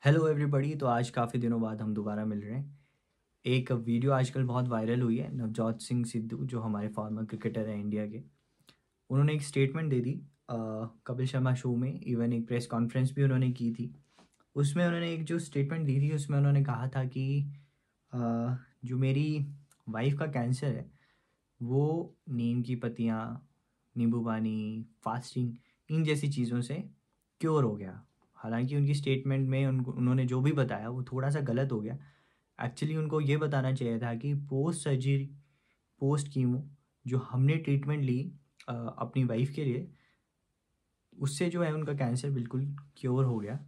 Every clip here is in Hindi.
Hello everybody. तो आज काफ़ी दिनों बाद हम दोबारा मिल रहे हैं। एक वीडियो आजकल बहुत वायरल हुई है, नवजोत सिंह सिद्धू जो हमारे फॉर्मर क्रिकेटर हैं इंडिया के। उन्होंने एक स्टेटमेंट दे दी कपिल शर्मा शो में। इवन एक प्रेस कॉन्फ्रेंस भी उन्होंने की थी। उसमें उन्होंने एक जो स्टेटमेंट दी थी उसमें उन्होंने कहा था कि जो मेरी वाइफ का कैंसर है वो नीम की पत्तियाँ, नींबू पानी, फास्टिंग, इन जैसी चीज़ों से क्योर हो गया। हालांकि उनकी स्टेटमेंट में उन्होंने जो भी बताया वो थोड़ा सा गलत हो गया। एक्चुअली उनको ये बताना चाहिए था कि पोस्ट सर्जरी, पोस्ट कीमो जो हमने ट्रीटमेंट ली अपनी वाइफ के लिए, उससे जो है उनका कैंसर बिल्कुल क्योर हो गया।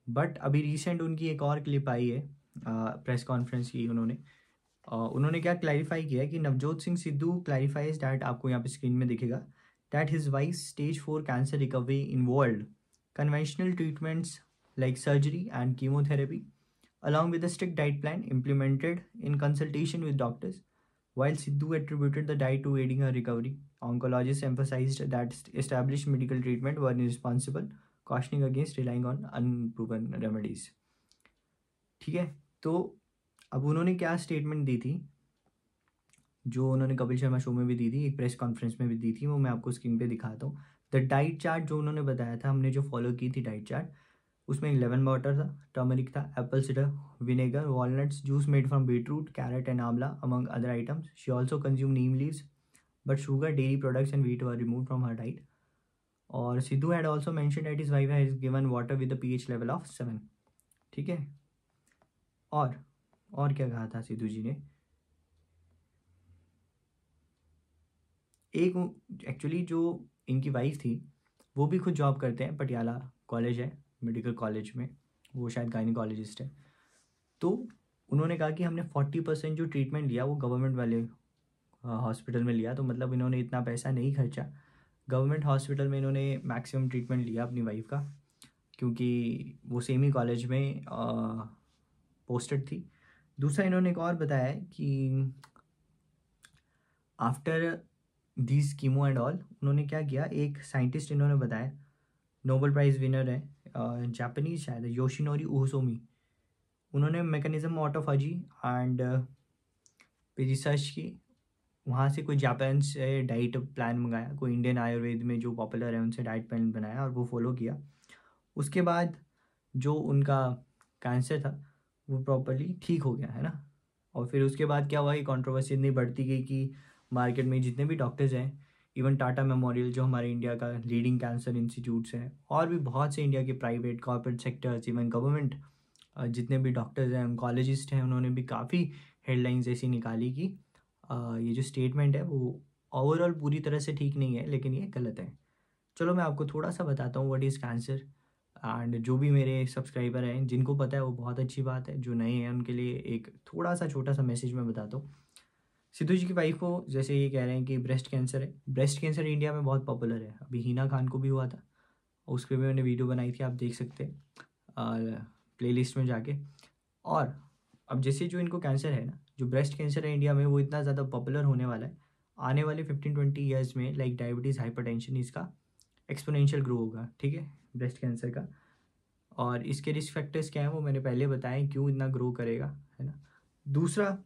बट अभी रिसेंट उनकी एक और क्लिप आई है, प्रेस कॉन्फ्रेंस की। उन्होंने क्या क्लैरिफाई किया है कि नवजोत सिंह सिद्धू क्लैरिफाइज दैट, आपको यहाँ पे स्क्रीन में दिखेगा, that his wife stage 4 cancer recovery involved conventional treatments like surgery and chemotherapy, along with a strict diet plan implemented in consultation with doctors. While Sidhu attributed the diet to aiding her recovery, oncologists emphasized that established medical treatment were irresponsible, cautioning against relying on unproven remedies. ठीक है, तो अब उन्होंने क्या स्टेटमेंट दी थी, जो उन्होंने कपिल शर्मा शो में भी दी थी, एक प्रेस कॉन्फ्रेंस में भी दी थी, वो मैं आपको स्क्रीन पे दिखाता हूँ। द डाइट चार्ट जो उन्होंने बताया था, हमने जो फॉलो की थी डाइट चार्ट, उसमें 11 वाटर था, टर्मरिक था, apple cider vinegar, walnuts, juice made from beetroot, carrot and amla among other items. She also consume neem leaves but sugar, dairy products and wheat were remove from her diet. और Sidhu had also mention that his wife has given water with the pH level of 7। ठीक है, और क्या कहा था सिद्धू जी ने, एक एक्चुअली जो इनकी वाइफ थी वो भी खुद जॉब करते हैं, पटियाला कॉलेज है मेडिकल कॉलेज में, वो शायद गायनिकोलॉजिस्ट है। तो उन्होंने कहा कि हमने 40% जो ट्रीटमेंट लिया वो गवर्नमेंट वाले हॉस्पिटल में लिया, तो मतलब इन्होंने इतना पैसा नहीं खर्चा। गवर्नमेंट हॉस्पिटल में इन्होंने मैक्सिमम ट्रीटमेंट लिया अपनी वाइफ का, क्योंकि वो सेम ही कॉलेज में पोस्टेड थी। दूसरा इन्होंने एक और बताया है कि after this chemo and all, उन्होंने क्या किया, एक साइंटिस्ट इन्होंने बताया, नोबेल प्राइज़ विनर है, जापानीज शायद है, योशिनोरी ओहोसोमी। उन्होंने मैकेनिज्म ऑटोफाजी एंड पे रिसर्च की, वहाँ से कोई जापान से डाइट प्लान मंगाया, कोई इंडियन आयुर्वेद में जो पॉपुलर है उनसे डाइट प्लान बनाया और वो फॉलो किया। उसके बाद जो उनका कैंसर था वो प्रॉपरली ठीक हो गया, है ना। और फिर उसके बाद क्या हुआ कि कंट्रोवर्सी इतनी बढ़ती गई कि मार्केट में जितने भी डॉक्टर्स हैं, इवन टाटा मेमोरियल जो हमारे इंडिया का लीडिंग कैंसर इंस्टीट्यूट्स है, और भी बहुत से इंडिया के private corporate sectors, even government जितने भी डॉक्टर्स हैं, ऑन्कोलॉजिस्ट हैं, उन्होंने भी काफ़ी हेडलाइंस ऐसी निकाली कि ये जो स्टेटमेंट है वो ओवरऑल पूरी तरह से ठीक नहीं है, लेकिन ये गलत है। चलो मैं आपको थोड़ा सा बताता हूँ व्हाट इज़ कैंसर। एंड जो भी मेरे सब्सक्राइबर हैं जिनको पता है वो बहुत अच्छी बात है, जो नए हैं उनके लिए एक थोड़ा सा छोटा सा मैसेज मैं बताता हूँ। सिद्धू जी की वाइफ को जैसे ये कह रहे हैं कि ब्रेस्ट कैंसर है, ब्रेस्ट कैंसर इंडिया में बहुत पॉपुलर है, अभी हिना खान को भी हुआ था, उस पर भी मैंने वीडियो बनाई थी, आप देख सकते हैं प्लेलिस्ट में जाके। और अब जैसे जो इनको कैंसर है ना, जो ब्रेस्ट कैंसर है इंडिया में, वो इतना ज़्यादा पॉपुलर होने वाला है आने वाले 15-20 ईयर्स में, लाइक डायबिटीज़, हाइपरटेंशन, इसका एक्सपोनेंशियल ग्रो होगा। ठीक है, ब्रेस्ट कैंसर का। और इसके रिस्क फैक्टर्स क्या हैं वो मैंने पहले बताए, क्यों इतना ग्रो करेगा, है ना। दूसरा,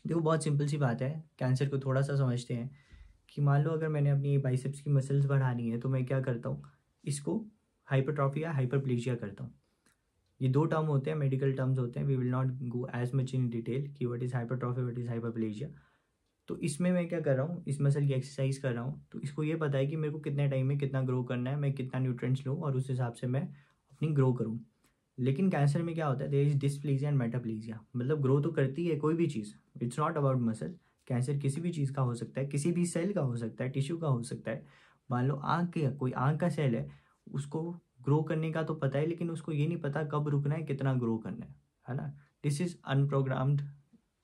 देखो बहुत सिंपल सी बात है, कैंसर को थोड़ा सा समझते हैं कि मान लो अगर मैंने अपनी बाइसेप्स की मसल्स बढ़ानी है तो मैं क्या करता हूँ, इसको हाइपरट्रॉफी या हाइपरप्लेजिया करता हूँ। ये दो टर्म होते हैं, मेडिकल टर्म्स होते हैं, we will not go as much in detail कि what is hypertrophy, what is hyperplasia. तो इसमें मैं क्या कर रहा हूँ, इस मसल की एक्सरसाइज कर रहा हूँ, तो इसको ये पता है कि मेरे को कितने टाइम में कितना ग्रो करना है, मैं कितना न्यूट्रिएंट्स लूँ और उस हिसाब से मैं अपनी ग्रो करूँ। लेकिन कैंसर में क्या होता है, there is dysplasia and metaplasia, मतलब ग्रो तो करती है कोई भी चीज़, it's not about muscle. Cancer किसी भी चीज़ का हो सकता है, किसी भी सेल का हो सकता है, टिश्यू का हो सकता है। मान लो कोई आँख का सेल है, उसको ग्रो करने का तो पता है, लेकिन उसको ये नहीं पता कब रुकना है, कितना ग्रो करना है ना। दिस इज़ अनप्रोग्राम्ड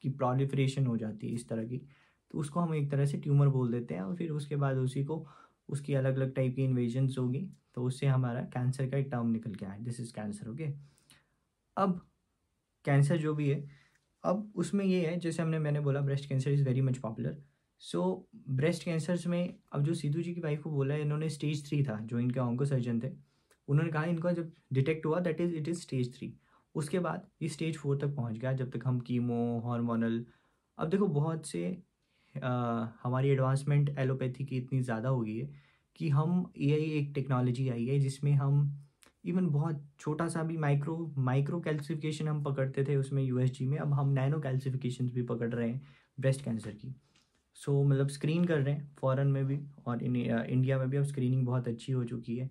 की प्रोलिफरेशन हो जाती है इस तरह की, तो उसको हम एक तरह से ट्यूमर बोल देते हैं। और फिर उसके बाद उसी को, उसकी अलग अलग टाइप की इन्वेजन्स होगी, तो उससे हमारा कैंसर का एक टर्म निकल के आया, दिस इज़ कैंसर। ओके, अब कैंसर जो भी है, अब उसमें ये है, जैसे मैंने बोला breast cancer is very much popular. So breast cancers में अब जो सिद्धू जी की वाइफ को बोला है, इन्होंने स्टेज 3 था, जो इनके ऑन्को सर्जन थे, उन्होंने कहा इनका जब डिटेक्ट हुआ that is it is stage 3, उसके बाद ये स्टेज 4 तक पहुंच गया जब तक हम कीमो हार्मोनल। अब देखो बहुत से हमारी एडवांसमेंट एलोपैथी की इतनी ज़्यादा हो गई है कि हम एआई एक टेक्नोलॉजी आई है जिसमें हम इवन बहुत छोटा सा भी माइक्रो माइक्रो कैल्सिफिकेशन हम पकड़ते थे उसमें यूएसजी में, अब हम नैनो कैल्सिफिकेशन भी पकड़ रहे हैं ब्रेस्ट कैंसर की। सो मतलब स्क्रीन कर रहे हैं फॉरेन में भी और इंडिया में भी अब स्क्रीनिंग बहुत अच्छी हो चुकी है।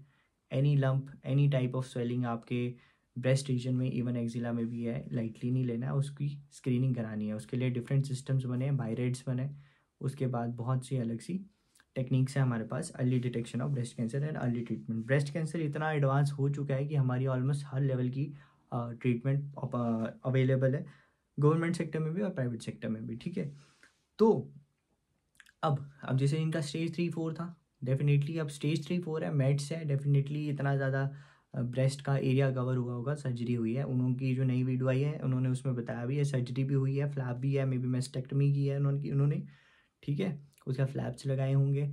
Any lump any type of swelling आपके ब्रेस्ट रीजन में इवन एक्जिला में भी है, लाइटली नहीं लेना है, उसकी स्क्रीनिंग करानी है। उसके लिए डिफरेंट सिस्टम्स बने हैं, बायरेड्स बने। उसके बाद बहुत सी अलग सी टेक्निक्स हैं हमारे पास, early detection of breast cancer and early treatment. Breast cancer इतना एडवांस हो चुका है कि हमारी ऑलमोस्ट हर लेवल की ट्रीटमेंट अवेलेबल है, गवर्नमेंट सेक्टर में भी और प्राइवेट सेक्टर में भी। ठीक है, तो अब जैसे इनका स्टेज 3-4 था, डेफिनेटली अब स्टेज 3-4 है, मेड्स है, डेफिनेटली इतना ज़्यादा ब्रेस्ट का एरिया कवर हुआ होगा, सर्जरी हुई है। उनकी जो नई वीडियो आई है उन्होंने उसमें बताया भी है, सर्जरी भी हुई है, फ्लैप भी है, मे बी मेस्टेक्टमी की है उन्होंने। ठीक है, उसका फ्लैप्स लगाए होंगे,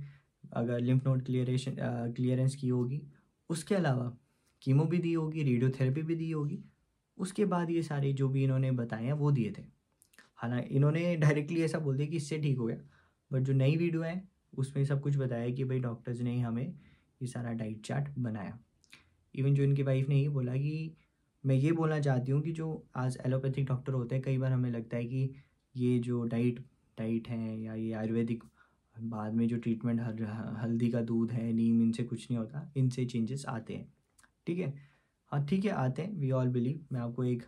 अगर लिम्फ नोड क्लियरेंस की होगी। उसके अलावा कीमो भी दी होगी, रेडियोथेरेपी भी दी होगी। उसके बाद ये सारे जो भी इन्होंने बताए हैं वो दिए थे। हालांकि इन्होंने डायरेक्टली ऐसा बोल दिया कि इससे ठीक हो गया, बट जो नई वीडियो है उसमें सब कुछ बताया कि भाई डॉक्टर्स ने हमें ये सारा डाइट चार्ट बनाया। इवन जो इनकी वाइफ ने ये बोला कि मैं ये बोलना चाहती हूँ कि जो आज एलोपैथिक डॉक्टर होते हैं, कई बार हमें लगता है कि ये जो डाइट है या ये आयुर्वेदिक बाद में जो ट्रीटमेंट हल्दी का दूध है, नीम, इनसे कुछ नहीं होता, इनसे चेंजेस आते हैं। ठीक है, हाँ ठीक है, आते हैं, वी ऑल बिलीव। मैं आपको एक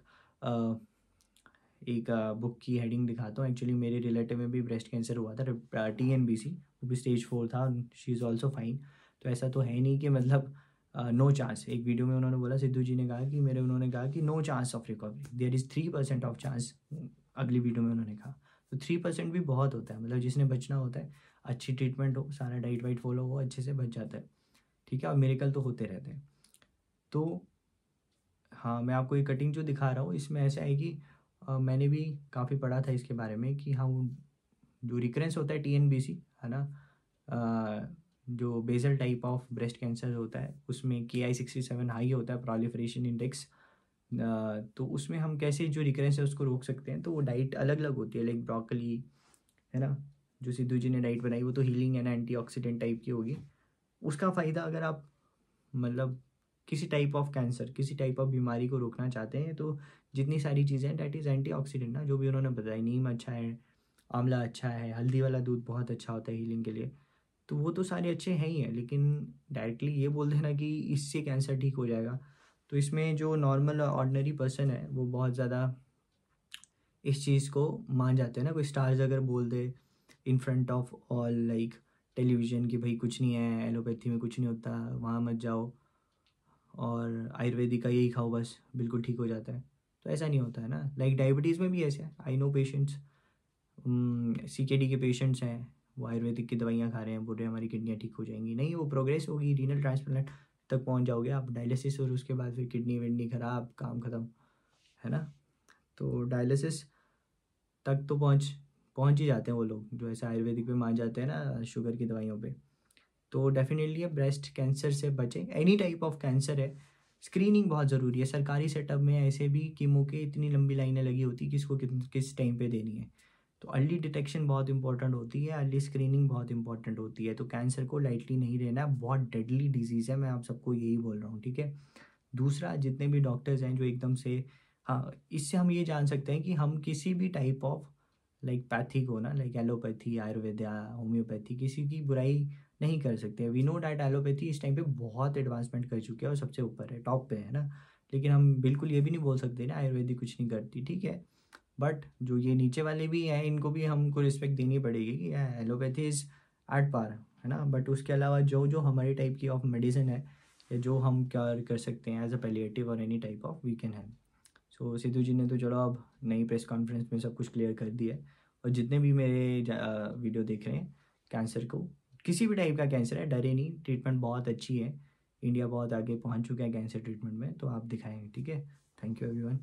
बुक की हेडिंग दिखाता हूँ। एक्चुअली मेरे रिलेटिव में भी ब्रेस्ट कैंसर हुआ था, TNBC, वो भी स्टेज 4 था, शी इज़ ऑल्सो फाइन। तो ऐसा तो है नहीं कि मतलब नो चांस। एक वीडियो में उन्होंने बोला, सिद्धू जी ने कहा कि उन्होंने कहा कि no chance of recovery, there is 3% of chance. अगली वीडियो में उन्होंने कहा तो 3% भी बहुत होता है, मतलब जिसने बचना होता है, अच्छी ट्रीटमेंट हो, सारा डाइट वाइट फॉलो हो, अच्छे से बच जाता है। ठीक है, और मिरेकल तो होते रहते हैं। तो हाँ, मैं आपको ये कटिंग जो दिखा रहा हूँ इसमें ऐसा है कि मैंने भी काफ़ी पढ़ा था इसके बारे में कि हाँ, जो रिकरेंस होता है TNBC, है ना, जो basal type of breast cancer होता है उसमें Ki-67 हाई होता है, प्रोलिफरेशन इंडेक्स। तो उसमें हम कैसे जो रिकरेंस है उसको रोक सकते हैं, तो वो डाइट अलग अलग होती है, लाइक ब्रोकली, है ना, जो सिद्धू जी ने डाइट बनाई वो तो हीलिंग एंड एंटीऑक्सीडेंट टाइप की होगी। उसका फ़ायदा अगर आप मतलब किसी टाइप ऑफ कैंसर, किसी टाइप ऑफ बीमारी को रोकना चाहते हैं, तो जितनी सारी चीज़ें हैं डैट इज़ एंटीऑक्सीडेंट ना, जो भी उन्होंने बताया, नीम अच्छा है, आंवला अच्छा है, हल्दी वाला दूध बहुत अच्छा होता है हीलिंग के लिए, तो वो तो सारे अच्छे हैं ही हैं। लेकिन डायरेक्टली ये बोल देना कि इससे कैंसर ठीक हो जाएगा, तो इसमें जो नॉर्मल ऑर्डिनरी पर्सन है वो बहुत ज़्यादा इस चीज़ को मान जाते हैं ना। कोई स्टार्स अगर बोल दे in front of all like television कि भाई कुछ नहीं है, एलोपैथी में कुछ नहीं होता, वहाँ मत जाओ, और आयुर्वेदिक का यही खाओ बस बिल्कुल ठीक हो जाता है, तो ऐसा नहीं होता है ना। लाइक डायबिटीज़ में भी ऐसे है, आई नो पेशेंट्स, CKD के पेशेंट्स हैं, वो आयुर्वेदिक की दवाइयाँ खा रहे हैं, बोल रहे हैं हमारी किडनियाँ ठीक हो जाएंगी। नहीं, वो प्रोग्रेस होगी, रीनल ट्रांसप्लांट तक पहुंच जाओगे आप, डायलिसिस, और उसके बाद फिर किडनी विडनी खराब, काम ख़त्म, है ना। तो डायलिसिस तक तो पहुंच ही जाते हैं वो लोग जो ऐसे आयुर्वेदिक पे मान जाते हैं ना, शुगर की दवाइयों पे। तो डेफिनेटली है, ब्रेस्ट कैंसर से बचें, एनी टाइप ऑफ कैंसर है, स्क्रीनिंग बहुत ज़रूरी है। सरकारी सेटअप में ऐसे भी कीमो के इतनी लंबी लाइनें लगी होती किसको किस टाइम पे देनी है। तो अर्ली डिटेक्शन बहुत इंपॉर्टेंट होती है, अर्ली स्क्रीनिंग बहुत इंपॉर्टेंट होती है। तो कैंसर को लाइटली नहीं लेना, बहुत डेडली डिजीज़ है, मैं आप सबको यही बोल रहा हूँ। ठीक है, दूसरा, जितने भी डॉक्टर्स हैं जो एकदम से, हाँ, इससे हम ये जान सकते हैं कि हम किसी भी टाइप ऑफ लाइक पैथी को ना, लाइक एलोपैथी, आयुर्वेदा, होम्योपैथी, किसी की बुराई नहीं कर सकते। वी नो डैट एलोपैथी इस टाइम पे बहुत एडवांसमेंट कर चुकी है और सबसे ऊपर है, टॉप पे है ना। लेकिन हम बिल्कुल ये भी नहीं बोल सकते ना आयुर्वेदिक कुछ नहीं करती, ठीक है। बट जो ये नीचे वाले भी हैं इनको भी हमको रिस्पेक्ट देनी पड़ेगी कि एलोपैथी इज़ एट पार, है ना। बट उसके अलावा जो जो हमारी टाइप की ऑफ मेडिसिन है, या जो हम क्या कर सकते हैं एज अ पैलिएटिव और any type of we can help. So Sidhu ji ने तो चलो अब नई प्रेस कॉन्फ्रेंस में सब कुछ क्लियर कर दिया है। और जितने भी मेरे वीडियो देख रहे हैं, कैंसर को, किसी भी टाइप का कैंसर है, डरे नहीं, ट्रीटमेंट बहुत अच्छी है, इंडिया बहुत आगे पहुंच चुका है कैंसर ट्रीटमेंट में, तो आप दिखाएंगे। ठीक है, थैंक यू एवरीवन।